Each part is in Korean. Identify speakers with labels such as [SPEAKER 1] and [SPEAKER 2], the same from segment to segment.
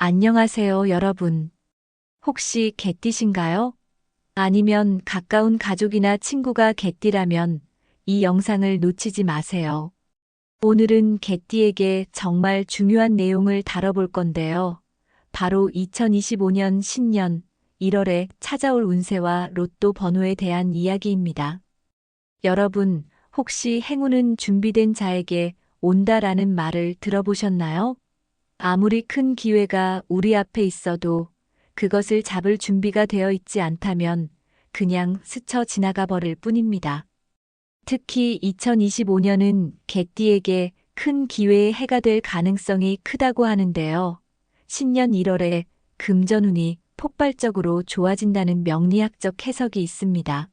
[SPEAKER 1] 안녕하세요, 여러분. 혹시 개띠신가요? 아니면 가까운 가족이나 친구가 개띠라면 이 영상을 놓치지 마세요. 오늘은 개띠에게 정말 중요한 내용을 다뤄볼 건데요. 바로 2025년 신년 1월에 찾아올 운세와 로또 번호에 대한 이야기입니다. 여러분, 혹시 행운은 준비된 자에게 온다라는 말을 들어보셨나요? 아무리 큰 기회가 우리 앞에 있어도 그것을 잡을 준비가 되어 있지 않다면 그냥 스쳐 지나가 버릴 뿐입니다. 특히 2025년은 개띠에게 큰 기회의 해가 될 가능성이 크다고 하는데요. 신년 1월에 금전운이 폭발적으로 좋아진다는 명리학적 해석이 있습니다.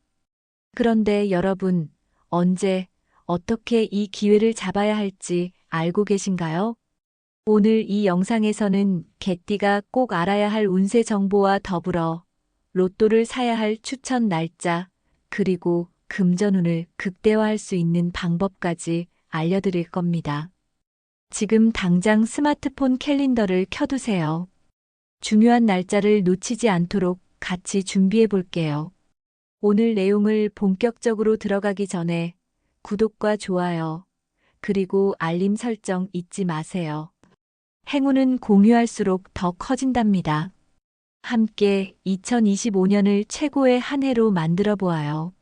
[SPEAKER 1] 그런데 여러분, 언제, 어떻게 이 기회를 잡아야 할지 알고 계신가요? 오늘 이 영상에서는 개띠가 꼭 알아야 할 운세 정보와 더불어 로또를 사야 할 추천 날짜, 그리고 금전운을 극대화할 수 있는 방법까지 알려드릴 겁니다. 지금 당장 스마트폰 캘린더를 켜두세요. 중요한 날짜를 놓치지 않도록 같이 준비해 볼게요. 오늘 내용을 본격적으로 들어가기 전에 구독과 좋아요, 그리고 알림 설정 잊지 마세요. 행운은 공유할수록 더 커진답니다. 함께 2025년을 최고의 한 해로 만들어 보아요.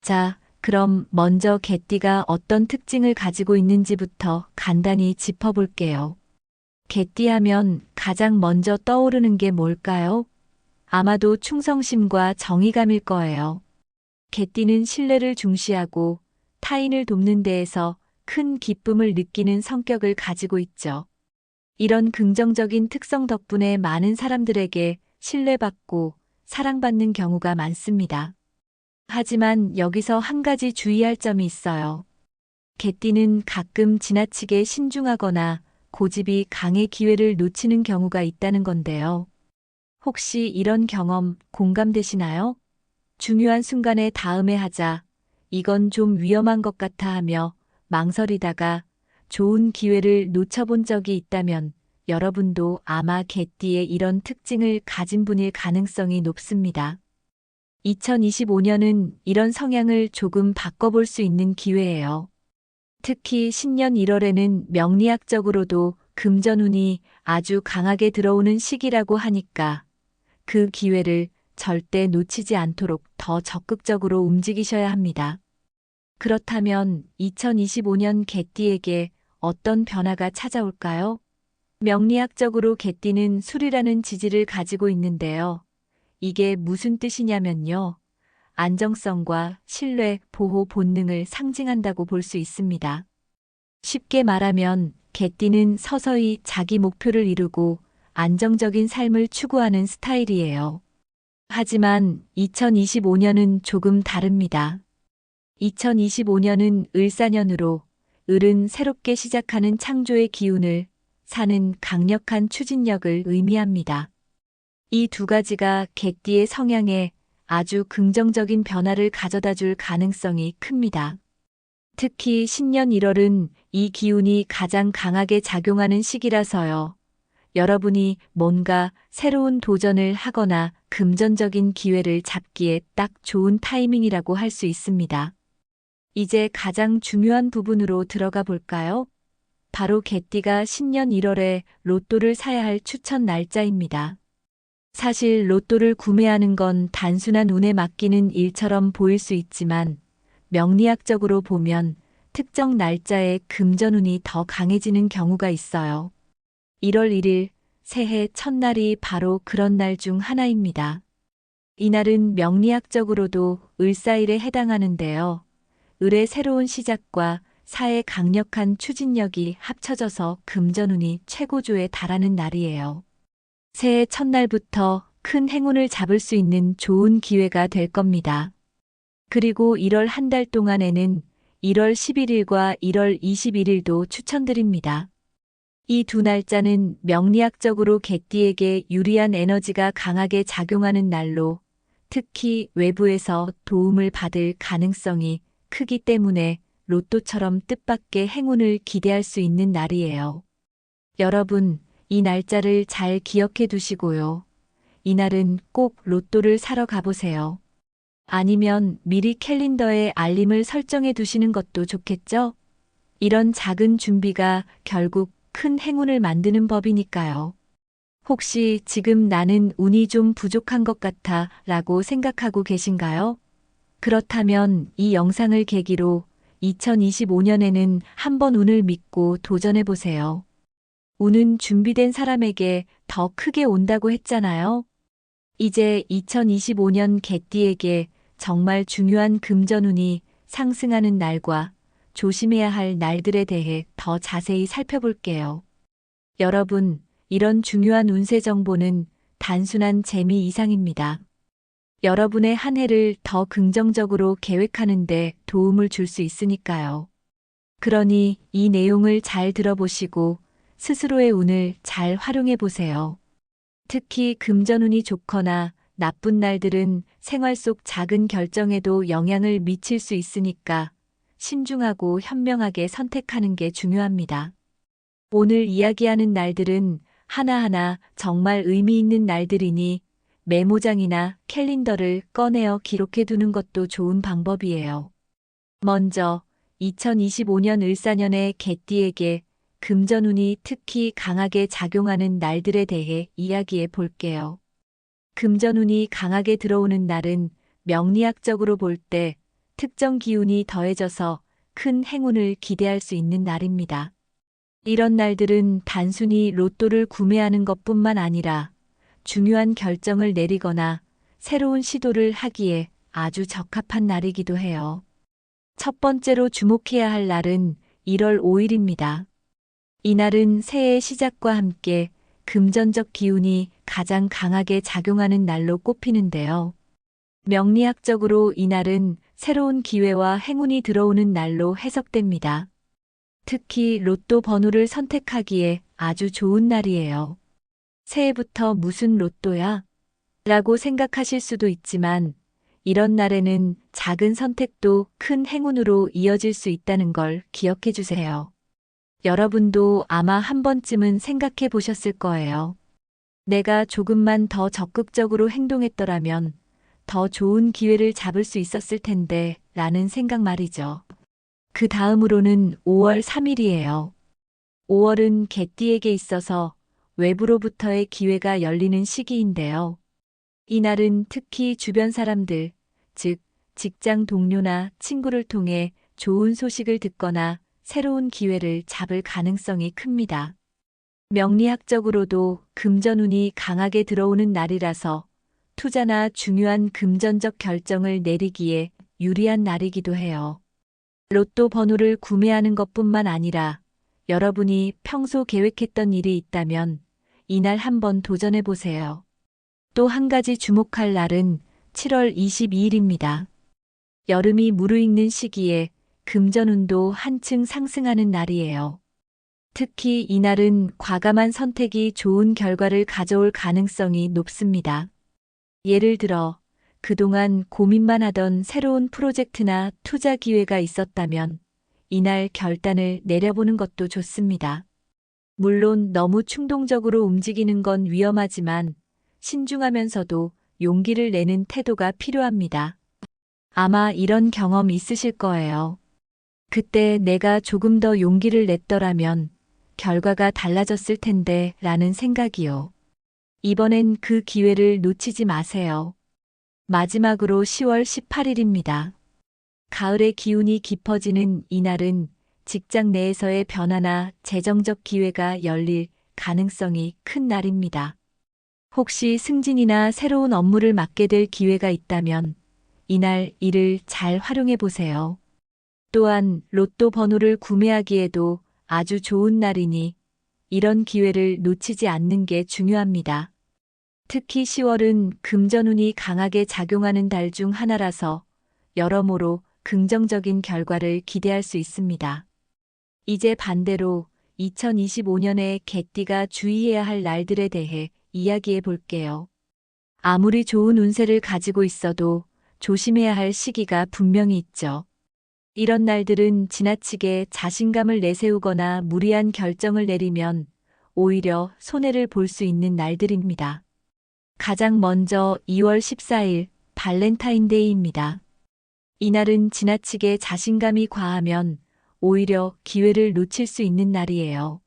[SPEAKER 1] 자, 그럼 먼저 개띠가 어떤 특징을 가지고 있는지부터 간단히 짚어볼게요. 개띠 하면 가장 먼저 떠오르는 게 뭘까요? 아마도 충성심과 정의감일 거예요. 개띠는 신뢰를 중시하고 타인을 돕는 데에서 큰 기쁨을 느끼는 성격을 가지고 있죠. 이런 긍정적인 특성 덕분에 많은 사람들에게 신뢰받고 사랑받는 경우가 많습니다. 하지만 여기서 한 가지 주의할 점이 있어요. 개띠는 가끔 지나치게 신중하거나 고집이 강해 기회를 놓치는 경우가 있다는 건데요. 혹시 이런 경험 공감되시나요? 중요한 순간에 다음에 하자, 이건 좀 위험한 것 같아 하며 망설이다가 좋은 기회를 놓쳐본 적이 있다면 여러분도 아마 개띠의 이런 특징을 가진 분일 가능성이 높습니다. 2025년은 이런 성향을 조금 바꿔볼 수 있는 기회예요. 특히 신년 1월에는 명리학적으로도 금전운이 아주 강하게 들어오는 시기라고 하니까 그 기회를 절대 놓치지 않도록 더 적극적으로 움직이셔야 합니다. 그렇다면 2025년 개띠에게 어떤 변화가 찾아올까요? 명리학적으로 개띠는 술이라는 지지를 가지고 있는데요. 이게 무슨 뜻이냐면요. 안정성과 신뢰, 보호 본능을 상징한다고 볼 수 있습니다. 쉽게 말하면 개띠는 서서히 자기 목표를 이루고 안정적인 삶을 추구하는 스타일이에요. 하지만 2025년은 조금 다릅니다. 2025년은 을사년으로 을은 새롭게 시작하는 창조의 기운을 사는 강력한 추진력을 의미합니다. 이 두 가지가 개띠의 성향에 아주 긍정적인 변화를 가져다 줄 가능성이 큽니다. 특히 신년 1월은 이 기운이 가장 강하게 작용하는 시기라서요. 여러분이 뭔가 새로운 도전을 하거나 금전적인 기회를 잡기에 딱 좋은 타이밍이라고 할 수 있습니다. 이제 가장 중요한 부분으로 들어가 볼까요? 바로 개띠가 신년 1월에 로또를 사야 할 추천 날짜입니다. 사실 로또를 구매하는 건 단순한 운에 맡기는 일처럼 보일 수 있지만 명리학적으로 보면 특정 날짜에 금전운이 더 강해지는 경우가 있어요. 1월 1일 새해 첫날이 바로 그런 날 중 하나입니다. 이날은 명리학적으로도 을사일에 해당하는데요. 을의 새로운 시작과 사의 강력한 추진력이 합쳐져서 금전운이 최고조에 달하는 날이에요. 새해 첫날부터 큰 행운을 잡을 수 있는 좋은 기회가 될 겁니다. 그리고 1월 한 달 동안에는 1월 11일과 1월 21일도 추천드립니다. 이 두 날짜는 명리학적으로 개띠에게 유리한 에너지가 강하게 작용하는 날로 특히 외부에서 도움을 받을 가능성이 크기 때문에 로또처럼 뜻밖의 행운을 기대할 수 있는 날이에요. 여러분, 이 날짜를 잘 기억해 두시고요. 이날은 꼭 로또를 사러 가보세요. 아니면 미리 캘린더에 알림을 설정해 두시는 것도 좋겠죠? 이런 작은 준비가 결국 큰 행운을 만드는 법이니까요. 혹시 지금 나는 운이 좀 부족한 것 같아 라고 생각하고 계신가요? 그렇다면 이 영상을 계기로 2025년에는 한번 운을 믿고 도전해 보세요. 운은 준비된 사람에게 더 크게 온다고 했잖아요. 이제 2025년 개띠에게 정말 중요한 금전운이 상승하는 날과 조심해야 할 날들에 대해 더 자세히 살펴볼게요. 여러분, 이런 중요한 운세 정보는 단순한 재미 이상입니다. 여러분의 한 해를 더 긍정적으로 계획하는 데 도움을 줄 수 있으니까요. 그러니 이 내용을 잘 들어보시고 스스로의 운을 잘 활용해 보세요. 특히 금전운이 좋거나 나쁜 날들은 생활 속 작은 결정에도 영향을 미칠 수 있으니까 신중하고 현명하게 선택하는 게 중요합니다. 오늘 이야기하는 날들은 하나하나 정말 의미 있는 날들이니 메모장이나 캘린더를 꺼내어 기록해 두는 것도 좋은 방법이에요. 먼저 2025년 을사년의 개띠에게 금전운이 특히 강하게 작용하는 날들에 대해 이야기해 볼게요. 금전운이 강하게 들어오는 날은 명리학적으로 볼 때 특정 기운이 더해져서 큰 행운을 기대할 수 있는 날입니다. 이런 날들은 단순히 로또를 구매하는 것뿐만 아니라 중요한 결정을 내리거나 새로운 시도를 하기에 아주 적합한 날이기도 해요. 첫 번째로 주목해야 할 날은 1월 5일입니다. 이날은 새해의 시작과 함께 금전적 기운이 가장 강하게 작용하는 날로 꼽히는데요. 명리학적으로 이날은 새로운 기회와 행운이 들어오는 날로 해석됩니다. 특히 로또 번호를 선택하기에 아주 좋은 날이에요. 새해부터 무슨 로또야? 라고 생각하실 수도 있지만 이런 날에는 작은 선택도 큰 행운으로 이어질 수 있다는 걸 기억해 주세요. 여러분도 아마 한 번쯤은 생각해 보셨을 거예요. 내가 조금만 더 적극적으로 행동했더라면 더 좋은 기회를 잡을 수 있었을 텐데 라는 생각 말이죠. 그 다음으로는 5월 3일이에요. 5월은 개띠에게 있어서 외부로부터의 기회가 열리는 시기인데요. 이날은 특히 주변 사람들, 즉 직장 동료나 친구를 통해 좋은 소식을 듣거나 새로운 기회를 잡을 가능성이 큽니다. 명리학적으로도 금전운이 강하게 들어오는 날이라서 투자나 중요한 금전적 결정을 내리기에 유리한 날이기도 해요. 로또 번호를 구매하는 것뿐만 아니라 여러분이 평소 계획했던 일이 있다면 이날 한번 도전해 보세요. 또 한 가지 주목할 날은 7월 22일입니다. 여름이 무르익는 시기에 금전운도 한층 상승하는 날이에요. 특히 이날은 과감한 선택이 좋은 결과를 가져올 가능성이 높습니다. 예를 들어 그동안 고민만 하던 새로운 프로젝트나 투자 기회가 있었다면 이날 결단을 내려보는 것도 좋습니다. 물론 너무 충동적으로 움직이는 건 위험하지만 신중하면서도 용기를 내는 태도가 필요합니다. 아마 이런 경험 있으실 거예요. 그때 내가 조금 더 용기를 냈더라면 결과가 달라졌을 텐데 라는 생각이요. 이번엔 그 기회를 놓치지 마세요. 마지막으로 10월 18일입니다. 가을의 기운이 깊어지는 이날은 직장 내에서의 변화나 재정적 기회가 열릴 가능성이 큰 날입니다. 혹시 승진이나 새로운 업무를 맡게 될 기회가 있다면 이날 이를 잘 활용해 보세요. 또한 로또 번호를 구매하기에도 아주 좋은 날이니 이런 기회를 놓치지 않는 게 중요합니다. 특히 10월은 금전운이 강하게 작용하는 달 중 하나라서 여러모로 긍정적인 결과를 기대할 수 있습니다. 이제 반대로 2025년에 개띠가 주의해야 할 날들에 대해 이야기해 볼게요. 아무리 좋은 운세를 가지고 있어도 조심해야 할 시기가 분명히 있죠. 이런 날들은 지나치게 자신감을 내세우거나 무리한 결정을 내리면 오히려 손해를 볼 수 있는 날들입니다. 가장 먼저 2월 14일 발렌타인데이입니다. 이날은 지나치게 자신감이 과하면 오히려 기회를 놓칠 수 있는 날이에요.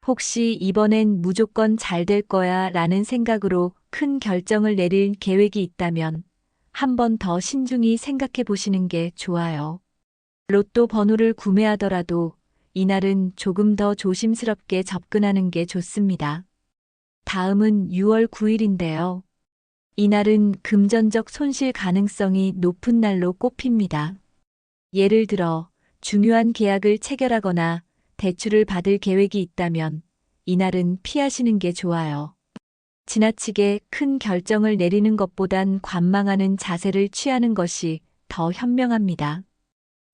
[SPEAKER 1] 혹시 이번엔 무조건 잘 될 거야 라는 생각으로 큰 결정을 내릴 계획이 있다면 한 번 더 신중히 생각해 보시는 게 좋아요. 로또 번호를 구매하더라도 이날은 조금 더 조심스럽게 접근하는 게 좋습니다. 다음은 6월 9일인데요. 이날은 금전적 손실 가능성이 높은 날로 꼽힙니다. 예를 들어 중요한 계약을 체결하거나 대출을 받을 계획이 있다면 이날은 피하시는 게 좋아요. 지나치게 큰 결정을 내리는 것보단 관망하는 자세를 취하는 것이 더 현명합니다.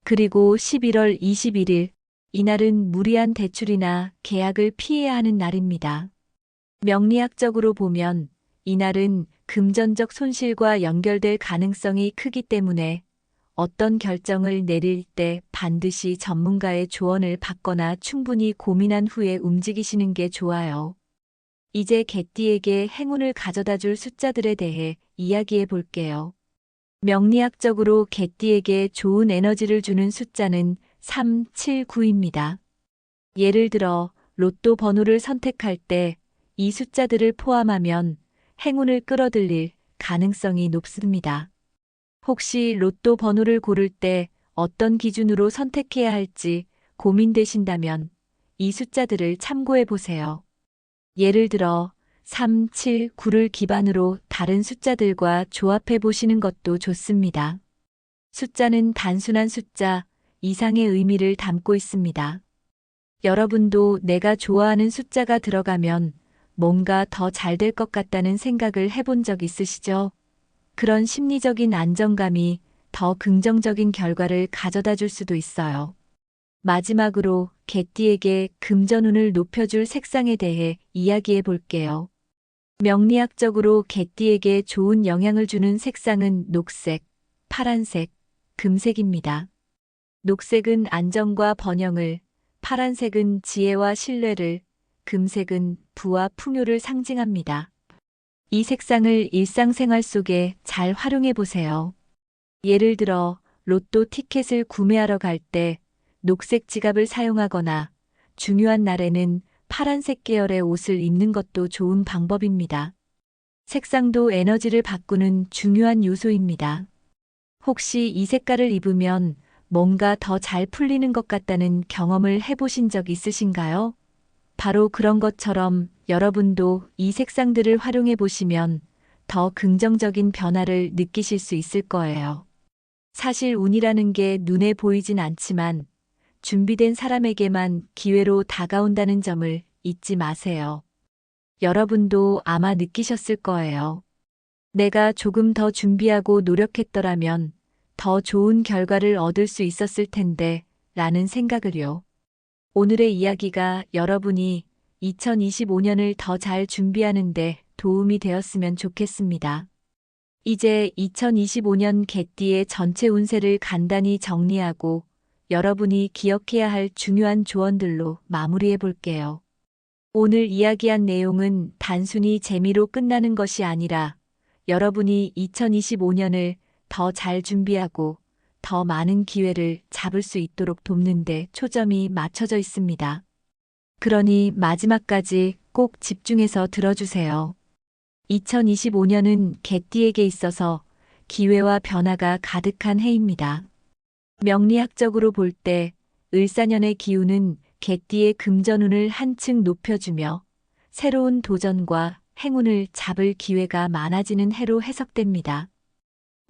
[SPEAKER 1] 그리고 11월 21일, 이날은 무리한 대출이나 계약을 피해야 하는 날입니다. 명리학적으로 보면 이날은 금전적 손실과 연결될 가능성이 크기 때문에 어떤 결정을 내릴 때 반드시 전문가의 조언을 받거나 충분히 고민한 후에 움직이시는 게 좋아요. 이제 개띠에게 행운을 가져다 줄 숫자들에 대해 이야기해 볼게요. 명리학적으로 개띠에게 좋은 에너지를 주는 숫자는 3, 7, 9입니다. 예를 들어 로또 번호를 선택할 때 이 숫자들을 포함하면 행운을 끌어들일 가능성이 높습니다. 혹시 로또 번호를 고를 때 어떤 기준으로 선택해야 할지 고민되신다면 이 숫자들을 참고해 보세요. 예를 들어 3, 7, 9를 기반으로 다른 숫자들과 조합해 보시는 것도 좋습니다. 숫자는 단순한 숫자 이상의 의미를 담고 있습니다. 여러분도 내가 좋아하는 숫자가 들어가면 뭔가 더 잘 될 것 같다는 생각을 해본 적 있으시죠? 그런 심리적인 안정감이 더 긍정적인 결과를 가져다 줄 수도 있어요. 마지막으로 개띠에게 금전운을 높여줄 색상에 대해 이야기해 볼게요. 명리학적으로 개띠에게 좋은 영향을 주는 색상은 녹색, 파란색, 금색입니다. 녹색은 안정과 번영을, 파란색은 지혜와 신뢰를, 금색은 부와 풍요를 상징합니다. 이 색상을 일상생활 속에 잘 활용해 보세요. 예를 들어 로또 티켓을 구매하러 갈 때 녹색 지갑을 사용하거나 중요한 날에는 파란색 계열의 옷을 입는 것도 좋은 방법입니다. 색상도 에너지를 바꾸는 중요한 요소입니다. 혹시 이 색깔을 입으면 뭔가 더 잘 풀리는 것 같다는 경험을 해보신 적 있으신가요? 바로 그런 것처럼 여러분도 이 색상들을 활용해 보시면 더 긍정적인 변화를 느끼실 수 있을 거예요. 사실 운이라는 게 눈에 보이진 않지만 준비된 사람에게만 기회로 다가온다는 점을 잊지 마세요. 여러분도 아마 느끼셨을 거예요. 내가 조금 더 준비하고 노력했더라면 더 좋은 결과를 얻을 수 있었을 텐데 라는 생각을요. 오늘의 이야기가 여러분이 2025년을 더 잘 준비하는데 도움이 되었으면 좋겠습니다. 이제 2025년 개띠의 전체 운세를 간단히 정리하고 여러분이 기억해야 할 중요한 조언들로 마무리해 볼게요. 오늘 이야기한 내용은 단순히 재미로 끝나는 것이 아니라 여러분이 2025년을 더 잘 준비하고 더 많은 기회를 잡을 수 있도록 돕는 데 초점이 맞춰져 있습니다. 그러니 마지막까지 꼭 집중해서 들어주세요. 2025년은 개띠에게 있어서 기회와 변화가 가득한 해입니다. 명리학적으로 볼 때 을사년의 기운은 개띠의 금전운을 한층 높여주며 새로운 도전과 행운을 잡을 기회가 많아지는 해로 해석됩니다.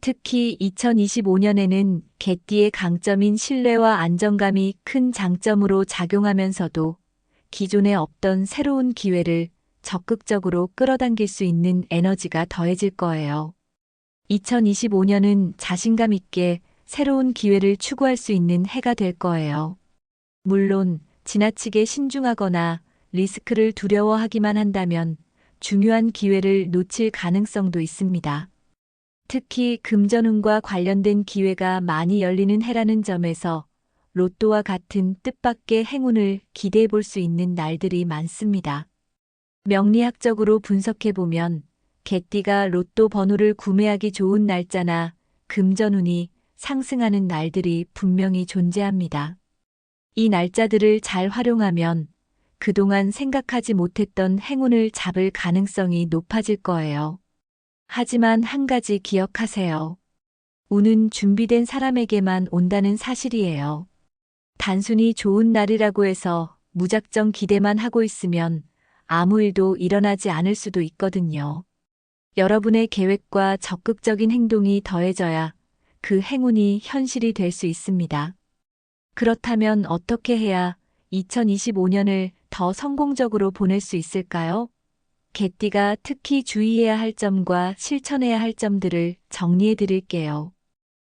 [SPEAKER 1] 특히 2025년에는 개띠의 강점인 신뢰와 안정감이 큰 장점으로 작용하면서도 기존에 없던 새로운 기회를 적극적으로 끌어당길 수 있는 에너지가 더해질 거예요. 2025년은 자신감 있게 새로운 기회를 추구할 수 있는 해가 될 거예요. 물론 지나치게 신중하거나 리스크를 두려워하기만 한다면 중요한 기회를 놓칠 가능성도 있습니다. 특히 금전운과 관련된 기회가 많이 열리는 해라는 점에서 로또와 같은 뜻밖의 행운을 기대해 볼 수 있는 날들이 많습니다. 명리학적으로 분석해보면 개띠가 로또 번호를 구매하기 좋은 날짜나 금전운이 상승하는 날들이 분명히 존재합니다. 이 날짜들을 잘 활용하면 그동안 생각하지 못했던 행운을 잡을 가능성이 높아질 거예요. 하지만 한 가지 기억하세요. 운은 준비된 사람에게만 온다는 사실이에요. 단순히 좋은 날이라고 해서 무작정 기대만 하고 있으면 아무 일도 일어나지 않을 수도 있거든요. 여러분의 계획과 적극적인 행동이 더해져야 그 행운이 현실이 될 수 있습니다. 그렇다면 어떻게 해야 2025년을 더 성공적으로 보낼 수 있을까요? 개띠가 특히 주의해야 할 점과 실천해야 할 점들을 정리해 드릴게요.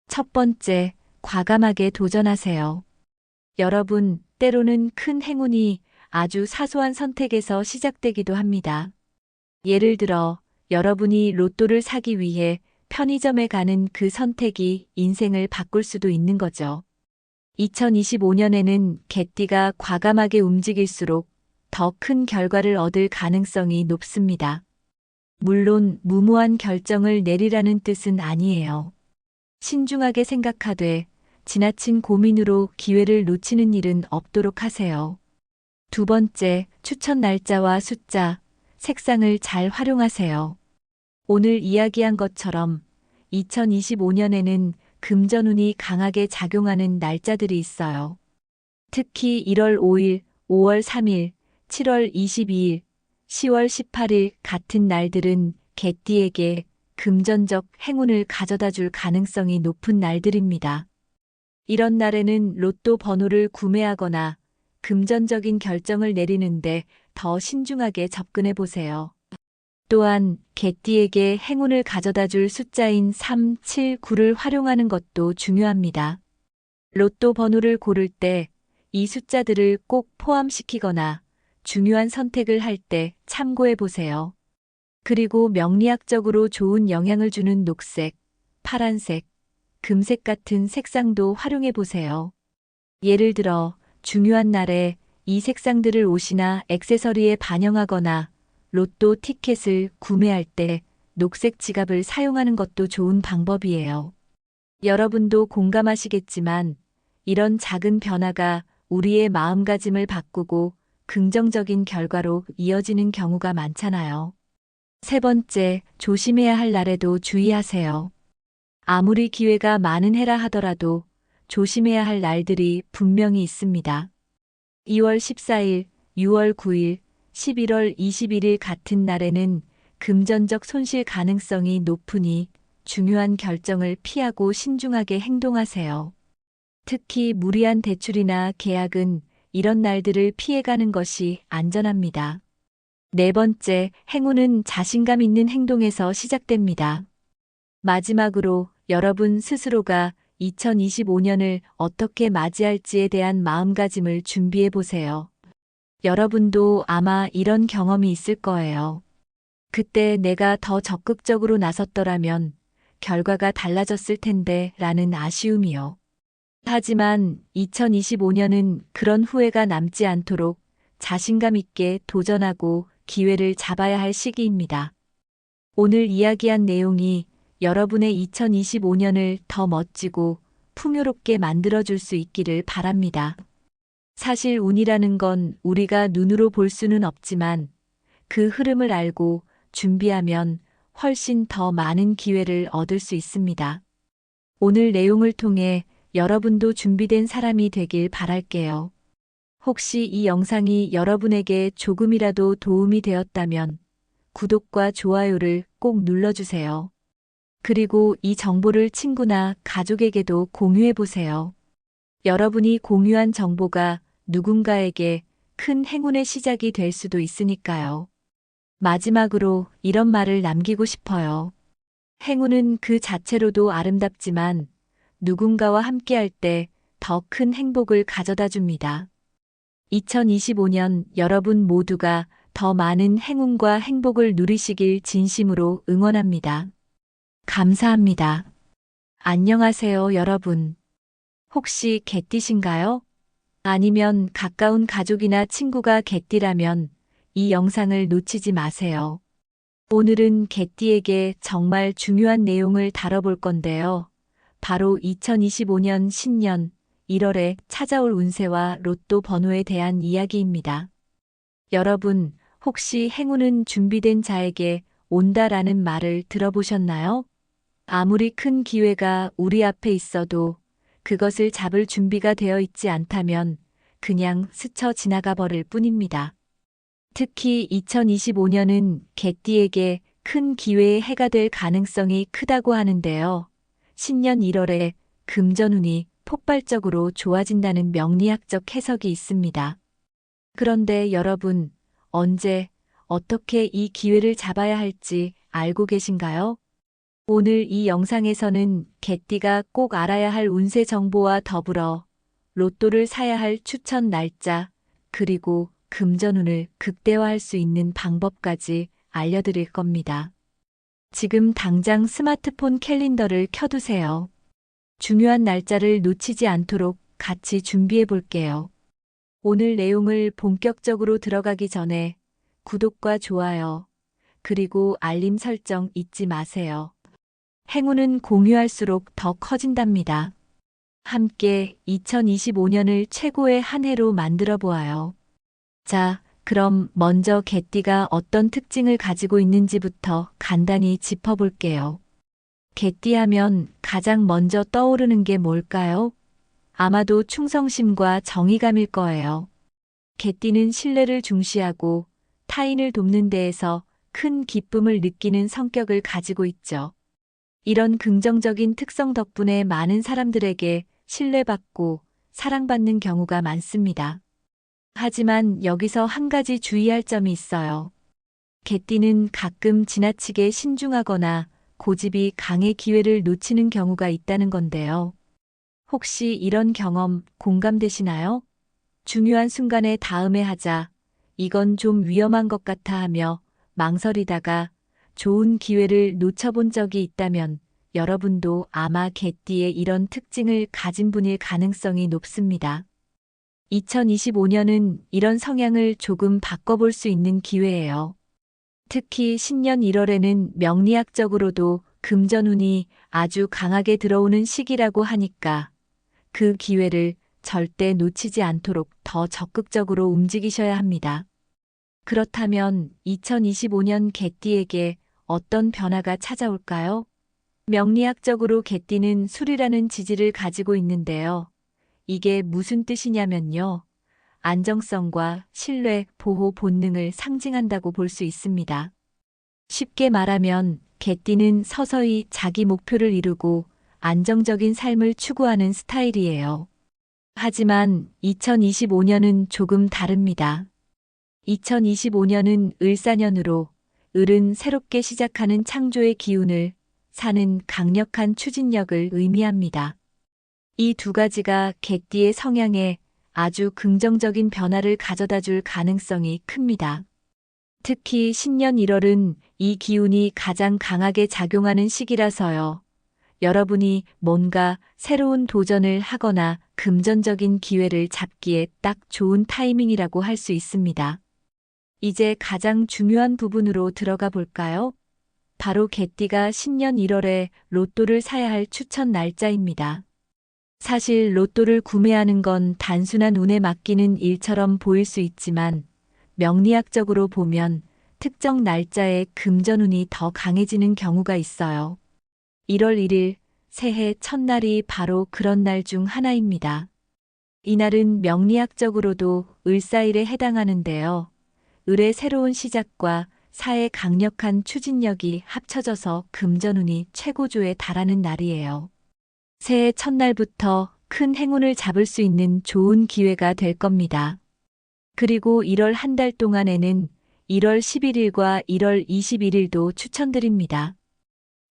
[SPEAKER 1] 첫 번째, 과감하게 도전하세요. 여러분, 때로는 큰 행운이 아주 사소한 선택에서 시작되기도 합니다. 예를 들어, 여러분이 로또를 사기 위해 편의점에 가는 그 선택이 인생을 바꿀 수도 있는 거죠. 2025년에는 개띠가 과감하게 움직일수록 더 큰 결과를 얻을 가능성이 높습니다. 물론 무모한 결정을 내리라는 뜻은 아니에요. 신중하게 생각하되 지나친 고민으로 기회를 놓치는 일은 없도록 하세요. 두 번째, 추천 날짜와 숫자, 색상을 잘 활용하세요. 오늘 이야기한 것처럼 2025년에는 금전운이 강하게 작용하는 날짜들이 있어요. 특히 1월 5일, 5월 3일, 7월 22일, 10월 18일 같은 날들은 개띠에게 금전적 행운을 가져다 줄 가능성이 높은 날들입니다. 이런 날에는 로또 번호를 구매하거나 금전적인 결정을 내리는데 더 신중하게 접근해 보세요. 또한 개띠에게 행운을 가져다 줄 숫자인 3, 7, 9를 활용하는 것도 중요합니다. 로또 번호를 고를 때 이 숫자들을 꼭 포함시키거나 중요한 선택을 할 때 참고해 보세요. 그리고 명리학적으로 좋은 영향을 주는 녹색, 파란색, 금색 같은 색상도 활용해 보세요. 예를 들어 중요한 날에 이 색상들을 옷이나 액세서리에 반영하거나 로또 티켓을 구매할 때 녹색 지갑을 사용하는 것도 좋은 방법이에요. 여러분도 공감하시겠지만 이런 작은 변화가 우리의 마음가짐을 바꾸고 긍정적인 결과로 이어지는 경우가 많잖아요. 세 번째, 조심해야 할 날에도 주의하세요. 아무리 기회가 많은 해라 하더라도 조심해야 할 날들이 분명히 있습니다. 2월 14일, 6월 9일, 11월 21일 같은 날에는 금전적 손실 가능성이 높으니 중요한 결정을 피하고 신중하게 행동하세요. 특히 무리한 대출이나 계약은 이런 날들을 피해가는 것이 안전합니다. 네 번째, 행운은 자신감 있는 행동에서 시작됩니다. 마지막으로 여러분 스스로가 2025년을 어떻게 맞이할지에 대한 마음가짐을 준비해 보세요. 여러분도 아마 이런 경험이 있을 거예요. 그때 내가 더 적극적으로 나섰더라면 결과가 달라졌을 텐데 라는 아쉬움이요. 하지만 2025년은 그런 후회가 남지 않도록 자신감 있게 도전하고 기회를 잡아야 할 시기입니다. 오늘 이야기한 내용이 여러분의 2025년을 더 멋지고 풍요롭게 만들어줄 수 있기를 바랍니다. 사실 운이라는 건 우리가 눈으로 볼 수는 없지만 그 흐름을 알고 준비하면 훨씬 더 많은 기회를 얻을 수 있습니다. 오늘 내용을 통해 여러분도 준비된 사람이 되길 바랄게요. 혹시 이 영상이 여러분에게 조금이라도 도움이 되었다면 구독과 좋아요를 꼭 눌러주세요. 그리고 이 정보를 친구나 가족에게도 공유해 보세요. 여러분이 공유한 정보가 누군가에게 큰 행운의 시작이 될 수도 있으니까요. 마지막으로 이런 말을 남기고 싶어요. 행운은 그 자체로도 아름답지만 누군가와 함께할 때 더 큰 행복을 가져다 줍니다. 2025년 여러분 모두가 더 많은 행운과 행복을 누리시길 진심으로 응원합니다. 감사합니다. 안녕하세요, 여러분. 혹시 개띠신가요? 아니면 가까운 가족이나 친구가 개띠라면 이 영상을 놓치지 마세요. 오늘은 개띠에게 정말 중요한 내용을 다뤄볼 건데요. 바로 2025년 신년 1월에 찾아올 운세와 로또 번호에 대한 이야기입니다. 여러분, 혹시 행운은 준비된 자에게 온다라는 말을 들어보셨나요? 아무리 큰 기회가 우리 앞에 있어도 그것을 잡을 준비가 되어 있지 않다면 그냥 스쳐 지나가 버릴 뿐입니다. 특히 2025년은 개띠에게 큰 기회의 해가 될 가능성이 크다고 하는데요. 신년 1월에 금전운이 폭발적으로 좋아진다는 명리학적 해석이 있습니다. 그런데 여러분, 언제, 어떻게 이 기회를 잡아야 할지 알고 계신가요? 오늘 이 영상에서는 개띠가 꼭 알아야 할 운세 정보와 더불어 로또를 사야 할 추천 날짜, 그리고 금전운을 극대화할 수 있는 방법까지 알려드릴 겁니다. 지금 당장 스마트폰 캘린더를 켜두세요. 중요한 날짜를 놓치지 않도록 같이 준비해 볼게요. 오늘 내용을 본격적으로 들어가기 전에 구독과 좋아요, 그리고 알림 설정 잊지 마세요. 행운은 공유할수록 더 커진답니다. 함께 2025년을 최고의 한 해로 만들어 보아요. 자, 그럼 먼저 개띠가 어떤 특징을 가지고 있는지부터 간단히 짚어볼게요. 개띠하면 가장 먼저 떠오르는 게 뭘까요? 아마도 충성심과 정의감일 거예요. 개띠는 신뢰를 중시하고 타인을 돕는 데에서 큰 기쁨을 느끼는 성격을 가지고 있죠. 이런 긍정적인 특성 덕분에 많은 사람들에게 신뢰받고 사랑받는 경우가 많습니다. 하지만 여기서 한 가지 주의할 점이 있어요. 개띠는 가끔 지나치게 신중하거나 고집이 강해 기회를 놓치는 경우가 있다는 건데요. 혹시 이런 경험 공감되시나요? 중요한 순간에 다음에 하자, 이건 좀 위험한 것 같아 하며 망설이다가 좋은 기회를 놓쳐본 적이 있다면 여러분도 아마 개띠의 이런 특징을 가진 분일 가능성이 높습니다. 2025년은 이런 성향을 조금 바꿔볼 수 있는 기회예요. 특히 신년 1월에는 명리학적으로도 금전운이 아주 강하게 들어오는 시기라고 하니까 그 기회를 절대 놓치지 않도록 더 적극적으로 움직이셔야 합니다. 그렇다면 2025년 개띠에게 어떤 변화가 찾아올까요? 명리학적으로 개띠는 술이라는 지지를 가지고 있는데요. 이게 무슨 뜻이냐면요. 안정성과 신뢰, 보호 본능을 상징한다고 볼 수 있습니다. 쉽게 말하면 개띠는 서서히 자기 목표를 이루고 안정적인 삶을 추구하는 스타일이에요. 하지만 2025년은 조금 다릅니다. 2025년은 을사년으로 을은 새롭게 시작하는 창조의 기운을 사는 강력한 추진력을 의미합니다. 이 두 가지가 개띠의 성향에 아주 긍정적인 변화를 가져다 줄 가능성이 큽니다. 특히 신년 1월은 이 기운이 가장 강하게 작용하는 시기라서요. 여러분이 뭔가 새로운 도전을 하거나 금전적인 기회를 잡기에 딱 좋은 타이밍이라고 할 수 있습니다. 이제 가장 중요한 부분으로 들어가 볼까요? 바로 개띠가 신년 1월에 로또를 사야 할 추천 날짜입니다. 사실 로또를 구매하는 건 단순한 운에 맡기는 일처럼 보일 수 있지만 명리학적으로 보면 특정 날짜에 금전운이 더 강해지는 경우가 있어요. 1월 1일 새해 첫날이 바로 그런 날 중 하나입니다. 이날은 명리학적으로도 을사일에 해당하는데요. 을의 새로운 시작과 사의 강력한 추진력이 합쳐져서 금전운이 최고조에 달하는 날이에요. 새해 첫날부터 큰 행운을 잡을 수 있는 좋은 기회가 될 겁니다. 그리고 1월 한 달 동안에는 1월 11일과 1월 21일도 추천드립니다.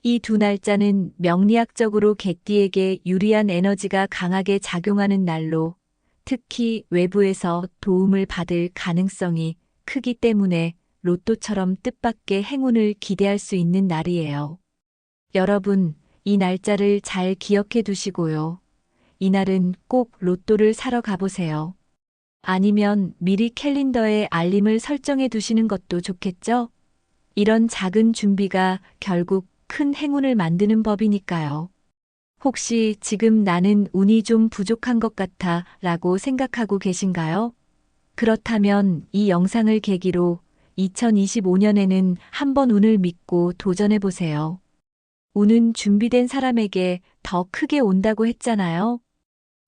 [SPEAKER 1] 이 두 날짜는 명리학적으로 개띠에게 유리한 에너지가 강하게 작용하는 날로 특히 외부에서 도움을 받을 가능성이 크기 때문에 로또처럼 뜻밖의 행운을 기대할 수 있는 날이에요. 여러분, 이 날짜를 잘 기억해 두시고요. 이날은 꼭 로또를 사러 가보세요. 아니면 미리 캘린더에 알림을 설정해 두시는 것도 좋겠죠? 이런 작은 준비가 결국 큰 행운을 만드는 법이니까요. 혹시 지금 나는 운이 좀 부족한 것 같아 라고 생각하고 계신가요? 그렇다면 이 영상을 계기로 2025년에는 한번 운을 믿고 도전해 보세요. 운은 준비된 사람에게 더 크게 온다고 했잖아요.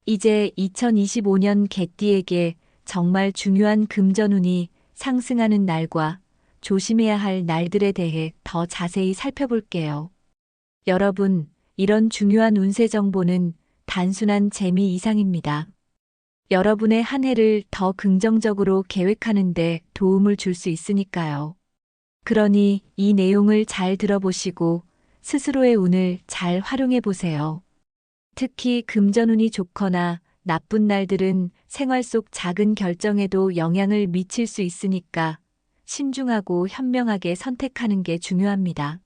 [SPEAKER 1] 이제 2025년 개띠에게 정말 중요한 금전운이 상승하는 날과 조심해야 할 날들에 대해 더 자세히 살펴볼게요. 여러분, 이런 중요한 운세 정보는 단순한 재미 이상입니다. 여러분의 한 해를 더 긍정적으로 계획하는 데 도움을 줄 수 있으니까요. 그러니 이 내용을 잘 들어보시고 스스로의 운을 잘 활용해 보세요. 특히 금전운이 좋거나 나쁜 날들은 생활 속 작은 결정에도 영향을 미칠 수 있으니까 신중하고 현명하게 선택하는 게 중요합니다.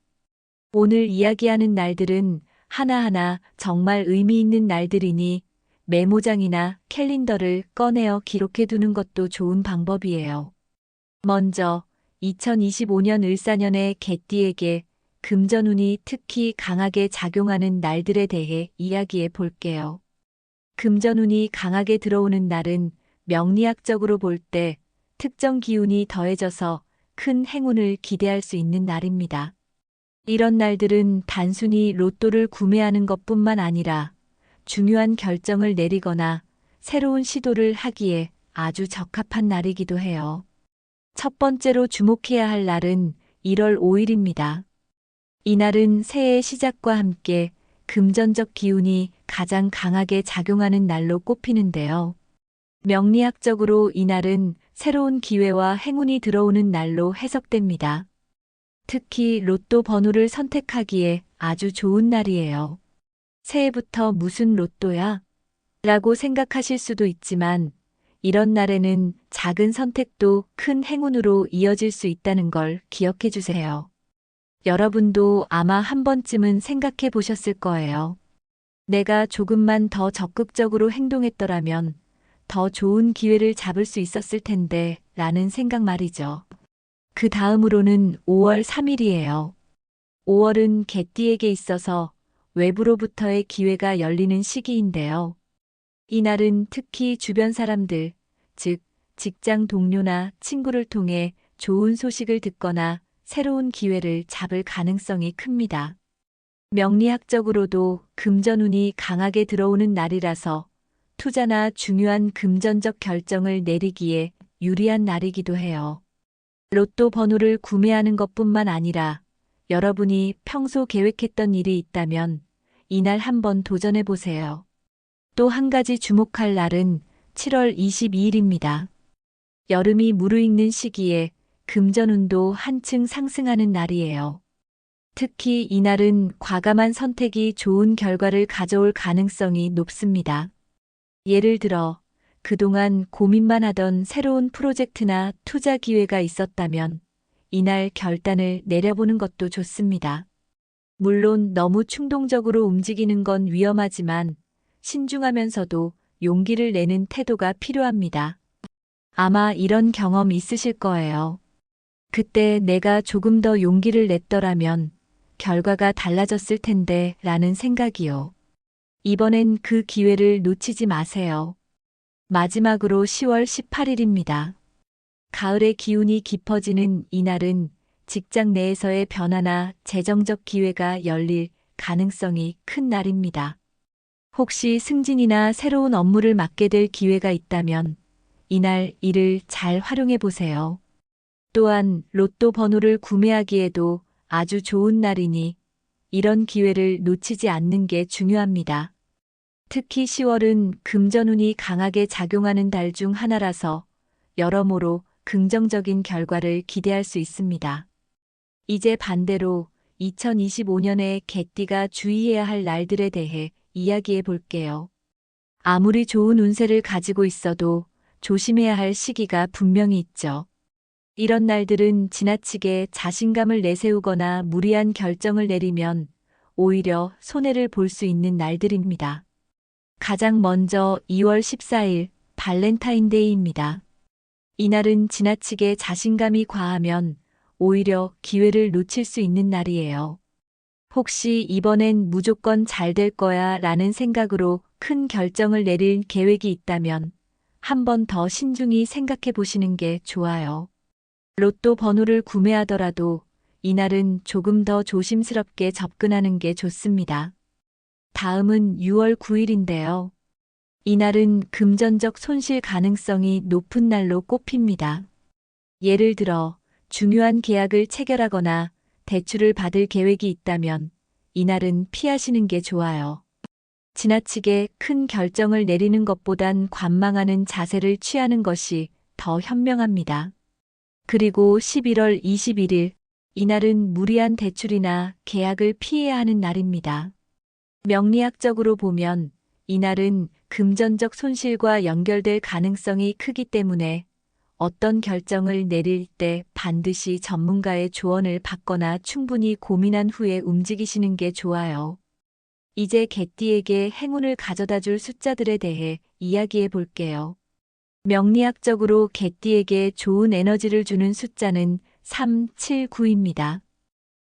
[SPEAKER 1] 오늘 이야기하는 날들은 하나하나 정말 의미 있는 날들이니 메모장이나 캘린더를 꺼내어 기록해 두는 것도 좋은 방법이에요. 먼저 2025년 을사년의 개띠에게 금전운이 특히 강하게 작용하는 날들에 대해 이야기해 볼게요. 금전운이 강하게 들어오는 날은 명리학적으로 볼 때 특정 기운이 더해져서 큰 행운을 기대할 수 있는 날입니다. 이런 날들은 단순히 로또를 구매하는 것뿐만 아니라 중요한 결정을 내리거나 새로운 시도를 하기에 아주 적합한 날이기도 해요. 첫 번째로 주목해야 할 날은 1월 5일입니다. 이날은 새해의 시작과 함께 금전적 기운이 가장 강하게 작용하는 날로 꼽히는데요. 명리학적으로 이날은 새로운 기회와 행운이 들어오는 날로 해석됩니다. 특히 로또 번호를 선택하기에 아주 좋은 날이에요. 새해부터 무슨 로또야? 라고 생각하실 수도 있지만 이런 날에는 작은 선택도 큰 행운으로 이어질 수 있다는 걸 기억해 주세요. 여러분도 아마 한 번쯤은 생각해 보셨을 거예요. 내가 조금만 더 적극적으로 행동했더라면 더 좋은 기회를 잡을 수 있었을 텐데 라는 생각 말이죠. 그 다음으로는 5월 3일이에요. 5월은 개띠에게 있어서 외부로부터의 기회가 열리는 시기인데요. 이날은 특히 주변 사람들, 즉 직장 동료나 친구를 통해 좋은 소식을 듣거나 새로운 기회를 잡을 가능성이 큽니다. 명리학적으로도 금전운이 강하게 들어오는 날이라서 투자나 중요한 금전적 결정을 내리기에 유리한 날이기도 해요. 로또 번호를 구매하는 것뿐만 아니라 여러분이 평소 계획했던 일이 있다면 이날 한번 도전해 보세요. 또 한 가지 주목할 날은 7월 22일입니다. 여름이 무르익는 시기에 금전운도 한층 상승하는 날이에요. 특히 이날은 과감한 선택이 좋은 결과를 가져올 가능성이 높습니다. 예를 들어 그동안 고민만 하던 새로운 프로젝트나 투자 기회가 있었다면 이날 결단을 내려보는 것도 좋습니다. 물론 너무 충동적으로 움직이는 건 위험하지만 신중하면서도 용기를 내는 태도가 필요합니다. 아마 이런 경험 있으실 거예요. 그때 내가 조금 더 용기를 냈더라면 결과가 달라졌을 텐데 라는 생각이요. 이번엔 그 기회를 놓치지 마세요. 마지막으로 10월 18일입니다. 가을의 기운이 깊어지는 이날은 직장 내에서의 변화나 재정적 기회가 열릴 가능성이 큰 날입니다. 혹시 승진이나 새로운 업무를 맡게 될 기회가 있다면 이날 이를 잘 활용해 보세요. 또한 로또 번호를 구매하기에도 아주 좋은 날이니 이런 기회를 놓치지 않는 게 중요합니다. 특히 10월은 금전운이 강하게 작용하는 달 중 하나라서 여러모로 긍정적인 결과를 기대할 수 있습니다. 이제 반대로 2025년에 개띠가 주의해야 할 날들에 대해 이야기해 볼게요. 아무리 좋은 운세를 가지고 있어도 조심해야 할 시기가 분명히 있죠. 이런 날들은 지나치게 자신감을 내세우거나 무리한 결정을 내리면 오히려 손해를 볼 수 있는 날들입니다. 가장 먼저 2월 14일 발렌타인데이입니다. 이날은 지나치게 자신감이 과하면 오히려 기회를 놓칠 수 있는 날이에요. 혹시 이번엔 무조건 잘 될 거야 라는 생각으로 큰 결정을 내릴 계획이 있다면 한 번 더 신중히 생각해 보시는 게 좋아요. 로또 번호를 구매하더라도 이날은 조금 더 조심스럽게 접근하는 게 좋습니다. 다음은 6월 9일인데요. 이날은 금전적 손실 가능성이 높은 날로 꼽힙니다. 예를 들어 중요한 계약을 체결하거나 대출을 받을 계획이 있다면 이날은 피하시는 게 좋아요. 지나치게 큰 결정을 내리는 것보단 관망하는 자세를 취하는 것이 더 현명합니다. 그리고 11월 21일, 이날은 무리한 대출이나 계약을 피해야 하는 날입니다. 명리학적으로 보면 이날은 금전적 손실과 연결될 가능성이 크기 때문에 어떤 결정을 내릴 때 반드시 전문가의 조언을 받거나 충분히 고민한 후에 움직이시는 게 좋아요. 이제 개띠에게 행운을 가져다 줄 숫자들에 대해 이야기해 볼게요. 명리학적으로 개띠에게 좋은 에너지를 주는 숫자는 3, 7, 9입니다.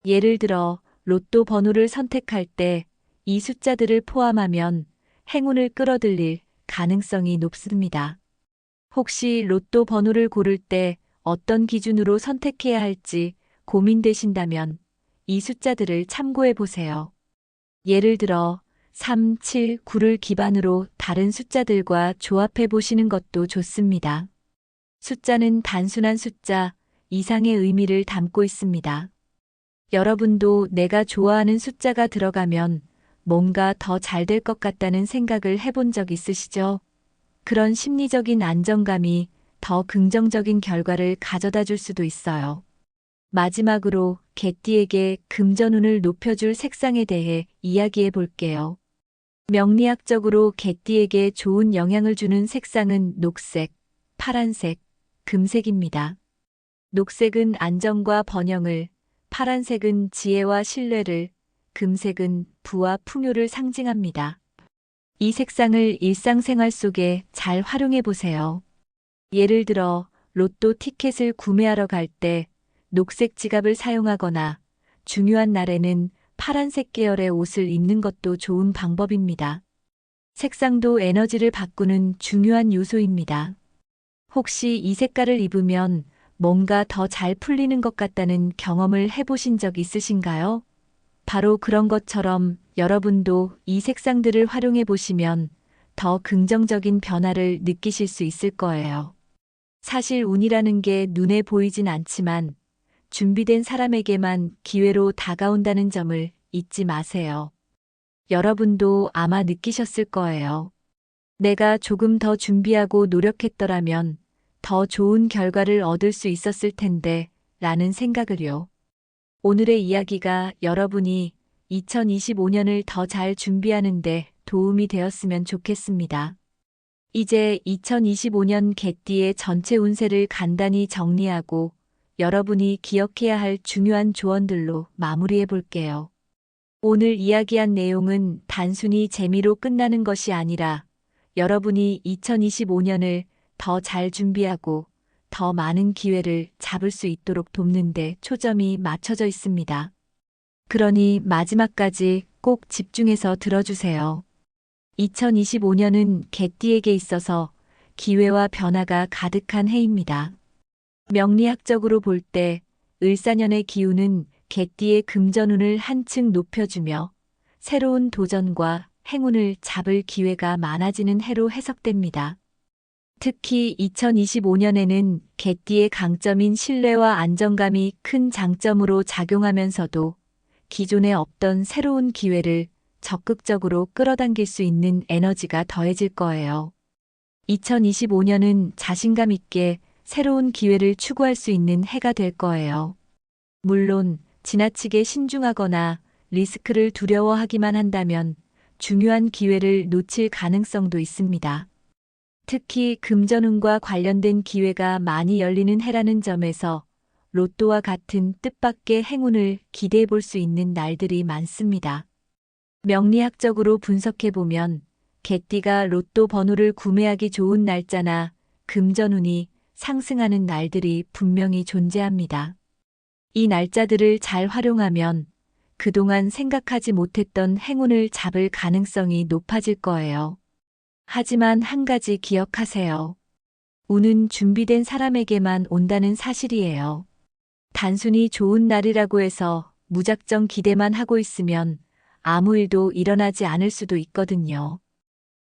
[SPEAKER 1] 예를 들어 로또 번호를 선택할 때 이 숫자들을 포함하면 행운을 끌어들일 가능성이 높습니다. 혹시 로또 번호를 고를 때 어떤 기준으로 선택해야 할지 고민되신다면 이 숫자들을 참고해 보세요. 예를 들어 3, 7, 9를 기반으로 다른 숫자들과 조합해 보시는 것도 좋습니다. 숫자는 단순한 숫자 이상의 의미를 담고 있습니다. 여러분도 내가 좋아하는 숫자가 들어가면 뭔가 더 잘 될 것 같다는 생각을 해본 적 있으시죠? 그런 심리적인 안정감이 더 긍정적인 결과를 가져다 줄 수도 있어요. 마지막으로 개띠에게 금전운을 높여줄 색상에 대해 이야기해 볼게요. 명리학적으로 개띠에게 좋은 영향을 주는 색상은 녹색, 파란색, 금색입니다. 녹색은 안정과 번영을, 파란색은 지혜와 신뢰를, 금색은 부와 풍요를 상징합니다. 이 색상을 일상생활 속에 잘 활용해 보세요. 예를 들어 로또 티켓을 구매하러 갈 때 녹색 지갑을 사용하거나 중요한 날에는 파란색 계열의 옷을 입는 것도 좋은 방법입니다. 색상도 에너지를 바꾸는 중요한 요소입니다. 혹시 이 색깔을 입으면 뭔가 더 잘 풀리는 것 같다는 경험을 해보신 적 있으신가요? 바로 그런 것처럼 여러분도 이 색상들을 활용해 보시면 더 긍정적인 변화를 느끼실 수 있을 거예요. 사실 운이라는 게 눈에 보이진 않지만 준비된 사람에게만 기회로 다가온다는 점을 잊지 마세요. 여러분도 아마 느끼셨을 거예요. 내가 조금 더 준비하고 노력했더라면 더 좋은 결과를 얻을 수 있었을 텐데 라는 생각을요. 오늘의 이야기가 여러분이 2025년을 더 잘 준비하는데 도움이 되었으면 좋겠습니다. 이제 2025년 개띠의 전체 운세를 간단히 정리하고 여러분이 기억해야 할 중요한 조언들로 마무리해 볼게요. 오늘 이야기한 내용은 단순히 재미로 끝나는 것이 아니라 여러분이 2025년을 더 잘 준비하고 더 많은 기회를 잡을 수 있도록 돕는데 초점이 맞춰져 있습니다. 그러니 마지막까지 꼭 집중해서 들어주세요. 2025년은 개띠에게 있어서 기회와 변화가 가득한 해입니다. 명리학적으로 볼 때 을사년의 기운은 개띠의 금전운을 한층 높여주며 새로운 도전과 행운을 잡을 기회가 많아지는 해로 해석됩니다. 특히 2025년에는 개띠의 강점인 신뢰와 안정감이 큰 장점으로 작용하면서도 기존에 없던 새로운 기회를 적극적으로 끌어당길 수 있는 에너지가 더해질 거예요. 2025년은 자신감 있게 새로운 기회를 추구할 수 있는 해가 될 거예요. 물론 지나치게 신중하거나 리스크를 두려워하기만 한다면 중요한 기회를 놓칠 가능성도 있습니다. 특히 금전운과 관련된 기회가 많이 열리는 해라는 점에서 로또와 같은 뜻밖의 행운을 기대해 볼 수 있는 날들이 많습니다. 명리학적으로 분석해 보면 개띠가 로또 번호를 구매하기 좋은 날짜나 금전운이 상승하는 날들이 분명히 존재합니다. 이 날짜들을 잘 활용하면 그동안 생각하지 못했던 행운을 잡을 가능성이 높아질 거예요. 하지만 한 가지 기억하세요. 운은 준비된 사람에게만 온다는 사실이에요. 단순히 좋은 날이라고 해서 무작정 기대만 하고 있으면 아무 일도 일어나지 않을 수도 있거든요.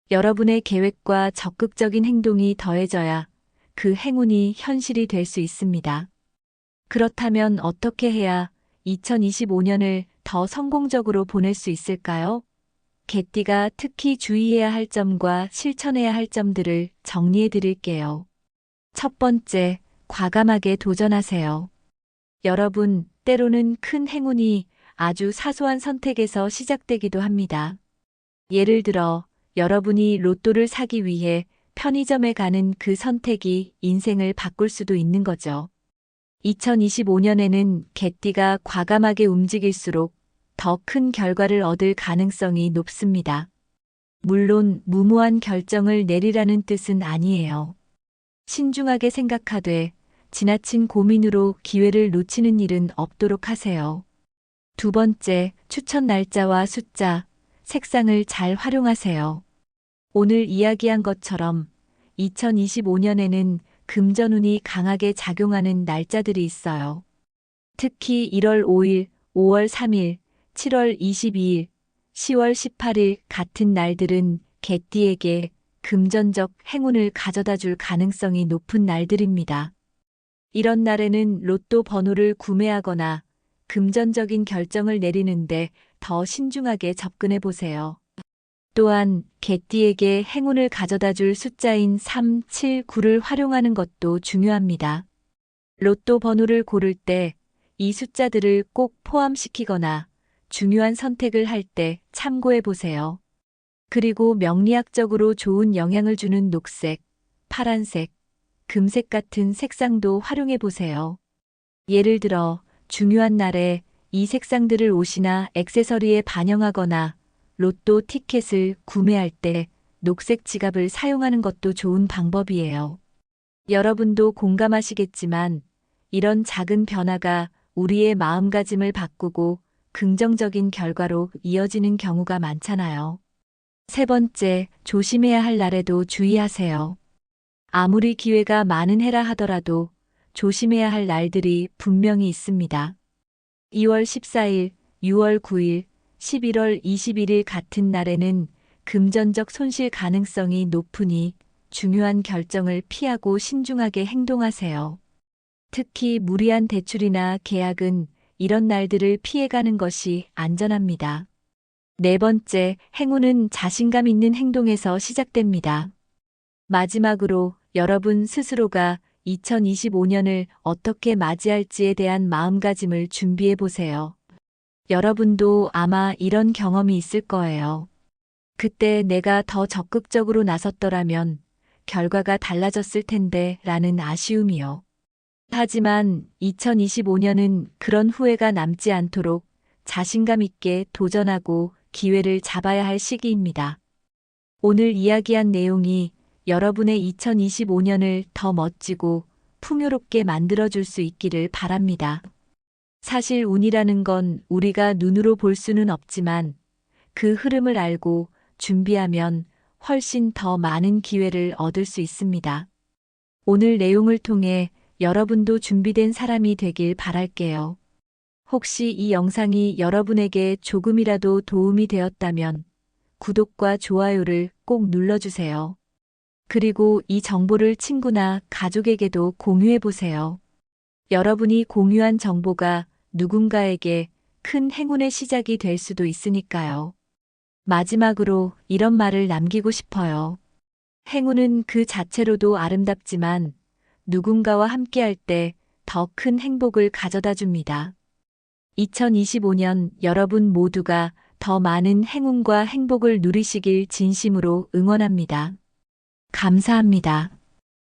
[SPEAKER 1] 여러분의 계획과 적극적인 행동이 더해져야 그 행운이 현실이 될 수 있습니다. 그렇다면 어떻게 해야 2025년을 더 성공적으로 보낼 수 있을까요? 개띠가 특히 주의해야 할 점과 실천해야 할 점들을 정리해 드릴게요. 첫 번째, 과감하게 도전하세요. 여러분, 때로는 큰 행운이 아주 사소한 선택에서 시작되기도 합니다. 예를 들어, 여러분이 로또를 사기 위해 편의점에 가는 그 선택이 인생을 바꿀 수도 있는 거죠. 2025년에는 개띠가 과감하게 움직일수록 더 큰 결과를 얻을 가능성이 높습니다. 물론 무모한 결정을 내리라는 뜻은 아니에요. 신중하게 생각하되 지나친 고민으로 기회를 놓치는 일은 없도록 하세요. 두 번째, 추천 날짜와 숫자, 색상을 잘 활용하세요. 오늘 이야기한 것처럼 2025년에는 금전운이 강하게 작용하는 날짜들이 있어요. 특히 1월 5일, 5월 3일, 7월 22일, 10월 18일 같은 날들은 개띠에게 금전적 행운을 가져다 줄 가능성이 높은 날들입니다. 이런 날에는 로또 번호를 구매하거나 금전적인 결정을 내리는데 더 신중하게 접근해 보세요. 또한 개띠에게 행운을 가져다 줄 숫자인 3, 7, 9를 활용하는 것도 중요합니다. 로또 번호를 고를 때 이 숫자들을 꼭 포함시키거나 중요한 선택을 할 때 참고해 보세요. 그리고 명리학적으로 좋은 영향을 주는 녹색, 파란색, 금색 같은 색상도 활용해 보세요. 예를 들어 중요한 날에 이 색상들을 옷이나 액세서리에 반영하거나 로또 티켓을 구매할 때 녹색 지갑을 사용하는 것도 좋은 방법이에요. 여러분도 공감하시겠지만 이런 작은 변화가 우리의 마음가짐을 바꾸고 긍정적인 결과로 이어지는 경우가 많잖아요. 세 번째, 조심해야 할 날에도 주의하세요. 아무리 기회가 많은 해라 하더라도 조심해야 할 날들이 분명히 있습니다. 2월 14일, 6월 9일, 11월 21일 같은 날에는 금전적 손실 가능성이 높으니 중요한 결정을 피하고 신중하게 행동하세요. 특히 무리한 대출이나 계약은 이런 날들을 피해가는 것이 안전합니다. 네 번째, 행운은 자신감 있는 행동에서 시작됩니다. 마지막으로 여러분 스스로가 2025년을 어떻게 맞이할지에 대한 마음가짐을 준비해 보세요. 여러분도 아마 이런 경험이 있을 거예요. 그때 내가 더 적극적으로 나섰더라면 결과가 달라졌을 텐데 라는 아쉬움이요. 하지만 2025년은 그런 후회가 남지 않도록 자신감 있게 도전하고 기회를 잡아야 할 시기입니다. 오늘 이야기한 내용이 여러분의 2025년을 더 멋지고 풍요롭게 만들어줄 수 있기를 바랍니다. 사실 운이라는 건 우리가 눈으로 볼 수는 없지만 그 흐름을 알고 준비하면 훨씬 더 많은 기회를 얻을 수 있습니다. 오늘 내용을 통해 여러분도 준비된 사람이 되길 바랄게요. 혹시 이 영상이 여러분에게 조금이라도 도움이 되었다면 구독과 좋아요를 꼭 눌러주세요. 그리고 이 정보를 친구나 가족에게도 공유해 보세요. 여러분이 공유한 정보가 누군가에게 큰 행운의 시작이 될 수도 있으니까요. 마지막으로 이런 말을 남기고 싶어요. 행운은 그 자체로도 아름답지만 누군가와 함께할 때 더 큰 행복을 가져다 줍니다. 2025년 여러분 모두가 더 많은 행운과 행복을 누리시길 진심으로 응원합니다. 감사합니다.